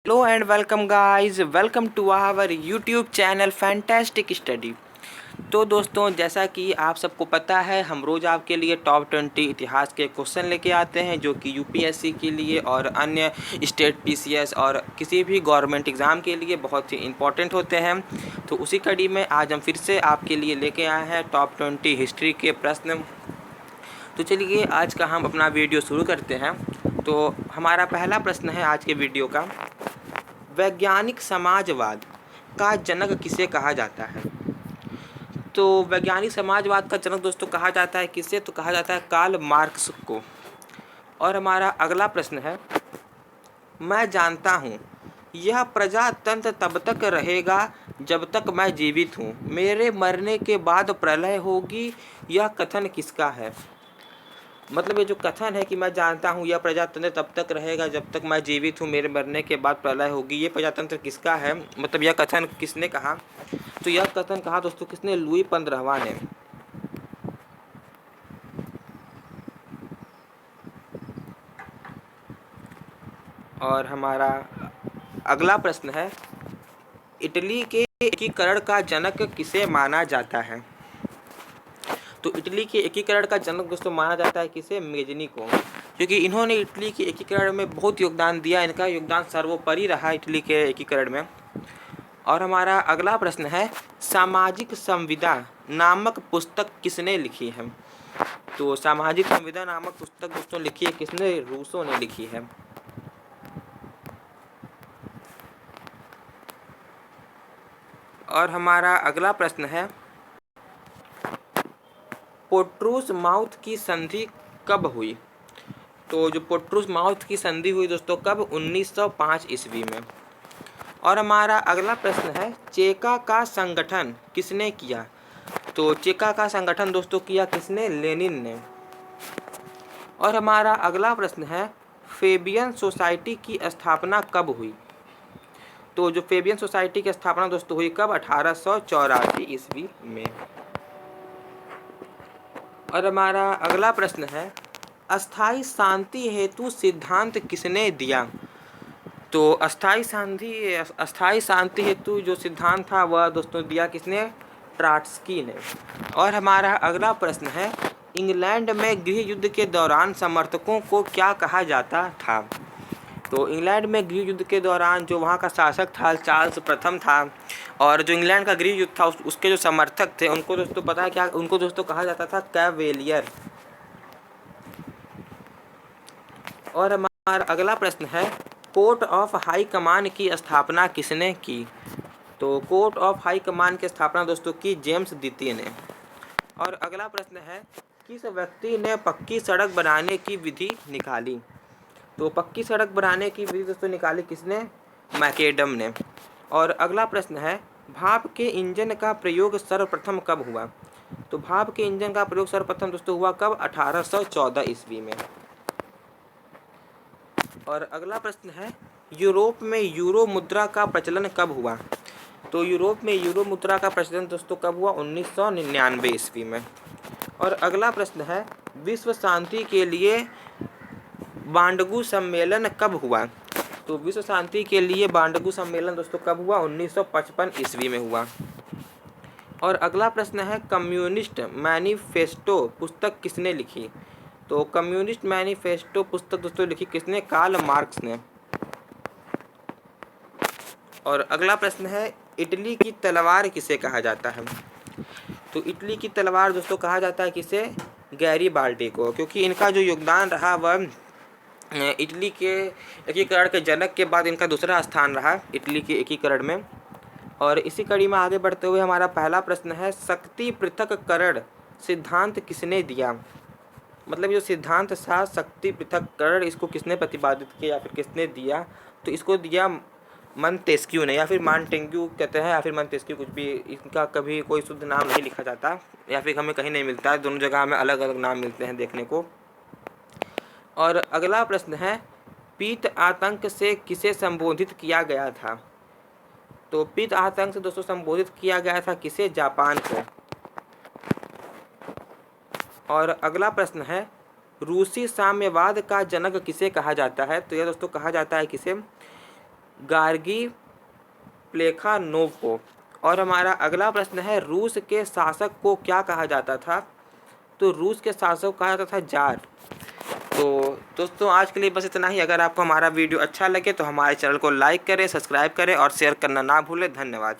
Hello and welcome guys, welcome to our YouTube channel fantastic study. तो दोस्तों, जैसा कि आप सबको पता है, हम रोज़ आपके लिए टॉप 20 इतिहास के क्वेश्चन लेके आते हैं जो कि यूपीएससी के लिए और अन्य स्टेट पीसीएस और किसी भी गवर्नमेंट एग्ज़ाम के लिए बहुत ही इंपॉर्टेंट होते हैं। तो उसी कड़ी में आज हम फिर से आपके लिए लेके आए हैं टॉप 20 हिस्ट्री के प्रश्न। तो चलिए आज का हम अपना वीडियो शुरू करते हैं। तो हमारा पहला प्रश्न है आज के वीडियो का, वैज्ञानिक समाजवाद का जनक किसे कहा जाता है? तो वैज्ञानिक समाजवाद का जनक दोस्तों कहा जाता है किसे? तो कहा जाता है कार्ल मार्क्स को। और हमारा अगला प्रश्न है, मैं जानता हूँ यह प्रजातंत्र तब तक रहेगा जब तक मैं जीवित हूँ, मेरे मरने के बाद प्रलय होगी, यह कथन किसका है? मतलब ये जो कथन है कि मैं जानता हूँ यह प्रजातंत्र तब तक रहेगा जब तक मैं जीवित हूँ, मेरे मरने के बाद प्रलय होगी, ये प्रजातंत्र किसका है? मतलब यह कथन किसने कहा? तो यह कथन कहा दोस्तों किसने? लुई 15वां ने। और हमारा अगला प्रश्न है, इटली के एकीकरण का जनक किसे माना जाता है? तो इटली के एकीकरण का जनक दोस्तों माना जाता है किसे? मेजनी को, क्योंकि इन्होंने इटली के एकीकरण में बहुत योगदान दिया। इनका योगदान सर्वोपरि रहा इटली के एकीकरण में। और हमारा अगला प्रश्न है, सामाजिक संविदा नामक पुस्तक किसने लिखी है? तो सामाजिक संविदा नामक पुस्तक दोस्तों लिखी है किसने? रूसो ने लिखी है। और हमारा अगला प्रश्न है, पोर्ट्रूस माउथ की संधि कब हुई? तो जो पोर्ट्रूस माउथ की संधि हुई दोस्तों कब? 1905 ईस्वी में। और हमारा अगला प्रश्न है, चेका का संगठन किसने किया? तो चेका का संगठन दोस्तों किया किसने? लेनिन ने। और हमारा अगला प्रश्न है, फेबियन सोसाइटी की स्थापना कब हुई? तो जो फेबियन सोसाइटी की स्थापना दोस्तों हुई कब? 1884 ईस्वी में। और हमारा अगला प्रश्न है, अस्थाई शांति हेतु सिद्धांत किसने दिया? तो अस्थाई शांति हेतु जो सिद्धांत था वह दोस्तों दिया किसने? ट्राट्स्की ने। और हमारा अगला प्रश्न है, इंग्लैंड में गृह युद्ध के दौरान समर्थकों को क्या कहा जाता था? तो इंग्लैंड में गृह युद्ध के दौरान जो वहाँ का शासक था चार्ल्स प्रथम था, और जो इंग्लैंड का गृह युद्ध था उसके जो समर्थक थे उनको दोस्तों पता है क्या? उनको दोस्तों कहा जाता था कैवेलियर। और हमारा अगला प्रश्न है, कोर्ट ऑफ हाई कमान की स्थापना किसने की? तो कोर्ट ऑफ हाई कमान की स्थापना दोस्तों की जेम्स द्वितीय ने। और अगला प्रश्न है, किस व्यक्ति ने पक्की सड़क बनाने की विधि निकाली? तो पक्की सड़क बनाने की विधि दोस्तों निकाली किसने? मैकेडम ने। और अगला प्रश्न है, भाप के इंजन का प्रयोग सर्वप्रथम कब हुआ? तो भाप के इंजन का प्रयोग सर्वप्रथम दोस्तों हुआ कब? 1814 ईस्वी में। और अगला प्रश्न है, यूरोप में यूरो मुद्रा का प्रचलन कब हुआ? तो यूरोप में यूरो मुद्रा का प्रचलन दोस्तों कब हुआ? 1999 ईस्वी में। और अगला प्रश्न है, विश्व शांति के लिए बांडगू सम्मेलन कब हुआ? तो विश्व शांति के लिए बांडगू सम्मेलन दोस्तों कब हुआ? 1955 ईस्वी में हुआ। और अगला प्रश्न है, कम्युनिस्ट मैनिफेस्टो पुस्तक किसने लिखी? तो कम्युनिस्ट मैनिफेस्टो पुस्तक दोस्तों लिखी किसने? कार्ल मार्क्स ने। और अगला प्रश्न है, इटली की तलवार किसे कहा जाता है? तो इटली की तलवार दोस्तों कहा जाता है किसे? गैरीबाल्डी को, क्योंकि इनका जो योगदान रहा वह इटली के एकीकरण के जनक के बाद इनका दूसरा स्थान रहा इटली के एकीकरण में। और इसी कड़ी में आगे बढ़ते हुए हमारा पहला प्रश्न है, शक्ति पृथक्करण सिद्धांत किसने दिया? मतलब जो सिद्धांत था शक्ति पृथक्करण, इसको किसने प्रतिपादित किया या फिर किसने दिया? तो इसको दिया मॉन्टेस्क्यू ने, या फिर मॉन्टेग्यू कहते हैं, या फिर मॉन्टेस्क्यू, कुछ भी। इनका कभी कोई शुद्ध नाम नहीं लिखा जाता, या फिर हमें कहीं नहीं मिलता है, दोनों जगह हमें अलग अलग नाम मिलते हैं देखने को। और अगला प्रश्न है, पीत आतंक से किसे संबोधित किया गया था? तो पीत आतंक से दोस्तों संबोधित किया गया था किसे? जापान को। और अगला प्रश्न है, रूसी साम्यवाद का जनक किसे कहा जाता है? तो यह दोस्तों कहा जाता है किसे? गार्गी प्लेखानोव को। और हमारा अगला प्रश्न है, रूस के शासक को क्या कहा जाता था? तो रूस के शासक को कहा जाता था जार। तो दोस्तों आज के लिए बस इतना ही। अगर आपको हमारा वीडियो अच्छा लगे तो हमारे चैनल को लाइक करें, सब्सक्राइब करें और शेयर करना ना भूलें। धन्यवाद।